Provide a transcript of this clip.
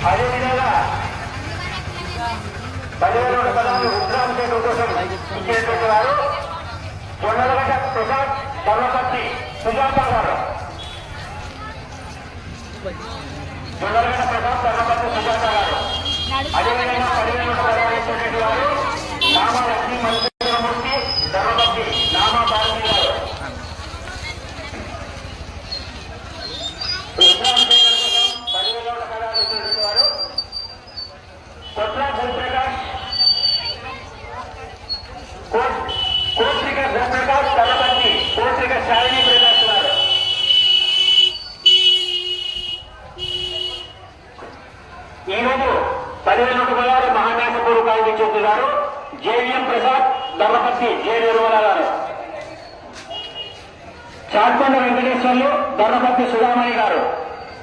అదేవిధంగా 10,000 పదాలు రుద్రాభిషేకం కోసం ఇచ్చేటువంటి వారు జొన్నలగడ్డ ప్రసాద్ ధర్మపతి సుజాత గారు. జొన్నలగడ్డ ప్రసాద్ ధర్మపతి సుజాత గారు. అదేవిధంగా 10,000 పదాలు ఇచ్చేటువంటి వారు నామా లక్ష్మీ మల్లికార్జునమూర్తి ధర్మపతి నామా భారతి గారు. రుద్రాభిషేకం కోసం 10,000 పదాలు ఇచ్చేటువంటి వారు కొట్ల జయప్రకాష్ కోత్రిక జయప్రకాష్ ధనపతి కోత్రిక శాలిని ప్రకాష్ గారు. ఈరోజు 10,000 రూపాయలు మహాన్యాసపూర్వకాలు ఇచ్చేస్తున్నారు జేవిఎం ప్రసాద్ ధర్మపతి జే నిర్మల గారు. చాట్కొండ వెంకటేశ్వర్లు ధర్మపతి సుధామణి గారు.